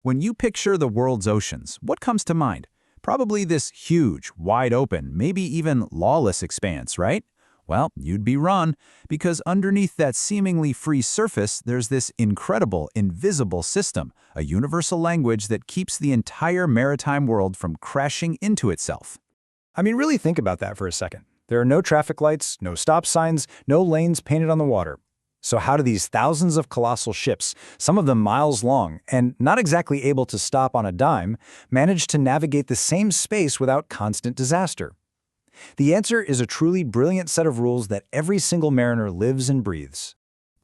When you picture the world's oceans, what comes to mind? Probably this huge, wide open, maybe even lawless expanse, right? Well, you'd be wrong, because underneath that seemingly free surface, there's this incredible, invisible system, a universal language that keeps the entire maritime world from crashing into itself. I mean, really think about that for a second. There are no traffic lights, no stop signs, no lanes painted on the water. So how do these thousands of colossal ships, some of them miles long, and not exactly able to stop on a dime, manage to navigate the same space without constant disaster? The answer is a truly brilliant set of rules that every single mariner lives and breathes.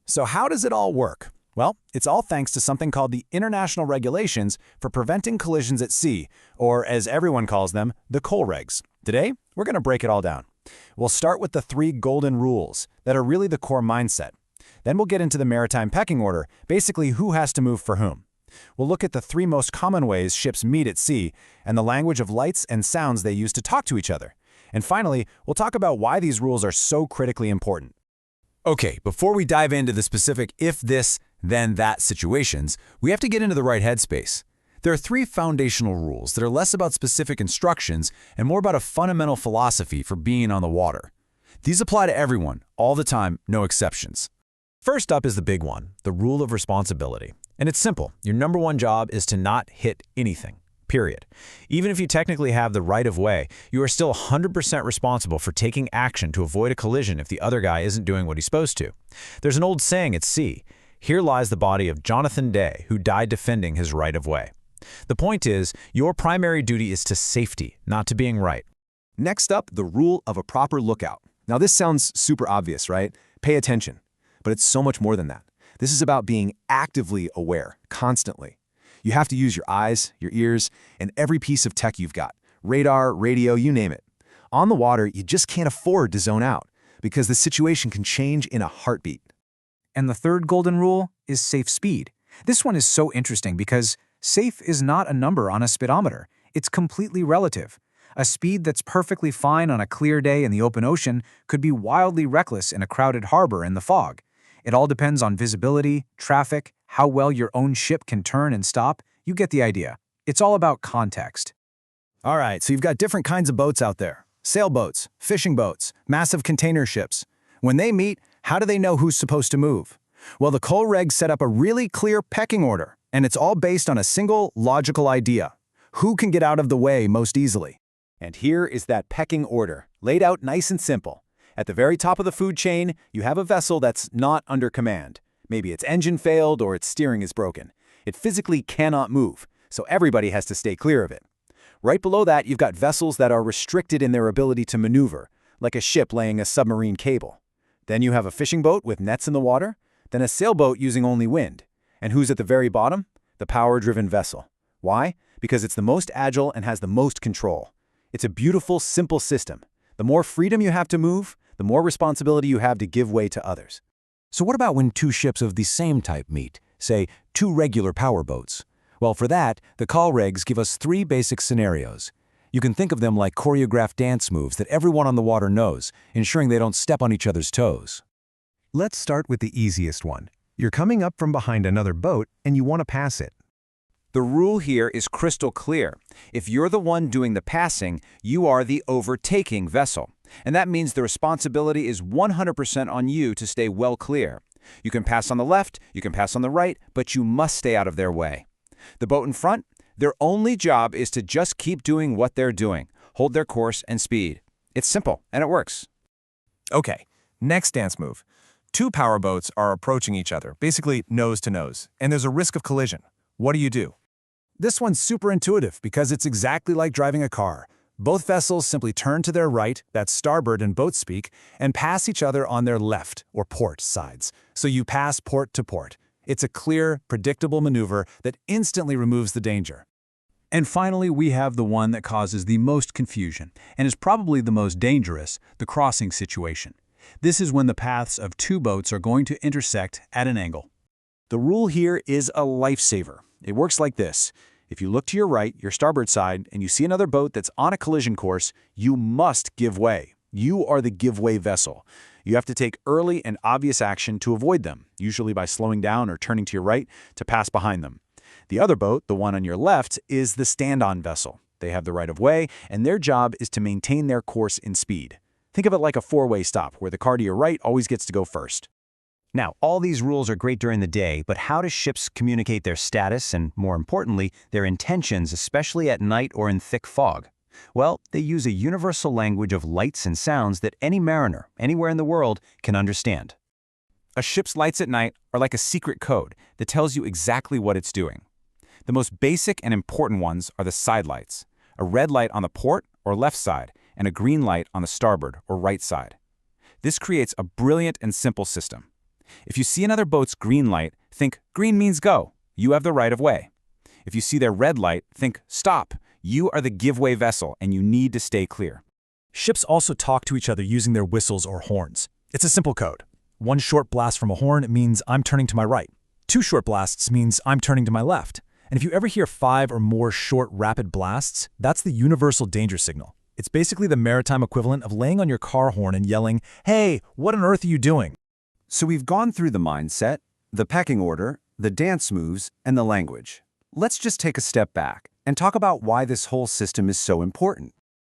So how does it all work? Well, it's all thanks to something called the International Regulations for Preventing Collisions at Sea, or as everyone calls them, the COLREGs. Today, we're going to break it all down. We'll start with the 3 golden rules that are really the core mindset. Then we'll get into the maritime pecking order, basically who has to move for whom. We'll look at the 3 most common ways ships meet at sea and the language of lights and sounds they use to talk to each other. And finally, we'll talk about why these rules are so critically important. Okay, before we dive into the specific if this, then that situations, we have to get into the right headspace. There are 3 foundational rules that are less about specific instructions and more about a fundamental philosophy for being on the water. These apply to everyone, all the time, no exceptions. First up is the big one, the rule of responsibility. And it's simple. Your number 1 job is to not hit anything, period. Even if you technically have the right of way, you are still 100% responsible for taking action to avoid a collision if the other guy isn't doing what he's supposed to. There's an old saying at sea, here lies the body of Jonathan Day, who died defending his right of way. The point is, your primary duty is to safety, not to being right. Next up, the rule of a proper lookout. Now this sounds super obvious, right? Pay attention. But it's so much more than that. This is about being actively aware, constantly. You have to use your eyes, your ears, and every piece of tech you've got. Radar, radio, you name it. On the water, you just can't afford to zone out, because the situation can change in a heartbeat. And the 3rd golden rule is safe speed. This one is so interesting because safe is not a number on a speedometer. It's completely relative. A speed that's perfectly fine on a clear day in the open ocean could be wildly reckless in a crowded harbor in the fog. It all depends on visibility, traffic, how well your own ship can turn and stop. You get the idea. It's all about context. All right, so you've got different kinds of boats out there. Sailboats, fishing boats, massive container ships. When they meet, how do they know who's supposed to move? Well, the COLREG set up a really clear pecking order, and it's all based on a single logical idea. Who can get out of the way most easily? And here is that pecking order, laid out nice and simple. At the very top of the food chain, you have a vessel that's not under command. Maybe its engine failed or its steering is broken. It physically cannot move, so everybody has to stay clear of it. Right below that, you've got vessels that are restricted in their ability to maneuver, like a ship laying a submarine cable. Then you have a fishing boat with nets in the water, then a sailboat using only wind. And who's at the very bottom? The power-driven vessel. Why? Because it's the most agile and has the most control. It's a beautiful, simple system. The more freedom you have to move, the more responsibility you have to give way to others. So what about when 2 ships of the same type meet, say 2 regular powerboats? Well, for that, the COLREGs give us 3 basic scenarios. You can think of them like choreographed dance moves that everyone on the water knows, ensuring they don't step on each other's toes. Let's start with the easiest one. You're coming up from behind another boat and you want to pass it. The rule here is crystal clear. If you're the one doing the passing, you are the overtaking vessel. And that means the responsibility is 100% on you to stay well clear. You can pass on the left, you can pass on the right, but you must stay out of their way. The boat in front, their only job is to just keep doing what they're doing, hold their course and speed. It's simple, and it works. Okay, next dance move. 2 powerboats are approaching each other, basically nose to nose, and there's a risk of collision. What do? This one's super intuitive because it's exactly like driving a car. Both vessels simply turn to their right, that's starboard in boat speak, and pass each other on their left, or port, sides. So you pass port to port. It's a clear, predictable maneuver that instantly removes the danger. And finally, we have the one that causes the most confusion, and is probably the most dangerous, the crossing situation. This is when the paths of 2 boats are going to intersect at an angle. The rule here is a lifesaver. It works like this. If you look to your right, your starboard side, and you see another boat that's on a collision course, you must give way. You are the give-way vessel. You have to take early and obvious action to avoid them, usually by slowing down or turning to your right to pass behind them. The other boat, the one on your left, is the stand-on vessel. They have the right of way, and their job is to maintain their course in speed. Think of it like a four-way stop, where the car to your right always gets to go first. Now, all these rules are great during the day, but how do ships communicate their status and, more importantly, their intentions, especially at night or in thick fog? Well, they use a universal language of lights and sounds that any mariner, anywhere in the world, can understand. A ship's lights at night are like a secret code that tells you exactly what it's doing. The most basic and important ones are the side lights, a red light on the port or left side, and a green light on the starboard or right side. This creates a brilliant and simple system. If you see another boat's green light, think green means go, you have the right of way. If you see their red light, think stop, you are the give-way vessel and you need to stay clear. Ships also talk to each other using their whistles or horns. It's a simple code. One short blast from a horn means I'm turning to my right. Two short blasts means I'm turning to my left. And if you ever hear 5 or more short, rapid blasts, that's the universal danger signal. It's basically the maritime equivalent of laying on your car horn and yelling, "Hey, what on earth are you doing?" So we've gone through the mindset, the pecking order, the dance moves, and the language. Let's just take a step back and talk about why this whole system is so important.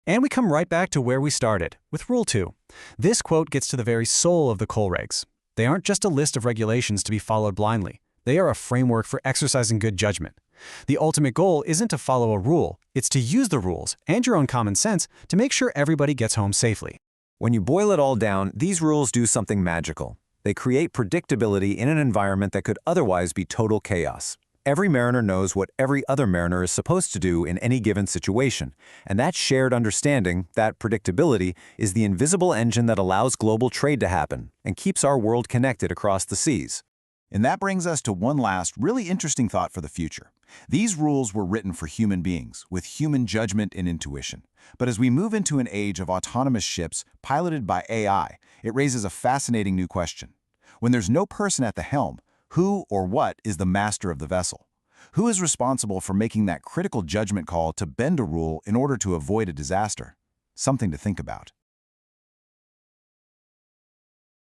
And we come right back to where we started, with Rule 2. This quote gets to the very soul of the COLREGs. They aren't just a list of regulations to be followed blindly. They are a framework for exercising good judgment. The ultimate goal isn't to follow a rule, it's to use the rules and your own common sense to make sure everybody gets home safely. When you boil it all down, these rules do something magical. They create predictability in an environment that could otherwise be total chaos. Every mariner knows what every other mariner is supposed to do in any given situation, and that shared understanding, that predictability, is the invisible engine that allows global trade to happen and keeps our world connected across the seas. And that brings us to one last really interesting thought for the future. These rules were written for human beings, with human judgment and intuition. But as we move into an age of autonomous ships piloted by AI, it raises a fascinating new question. When there's no person at the helm, who or what is the master of the vessel? Who is responsible for making that critical judgment call to bend a rule in order to avoid a disaster? Something to think about.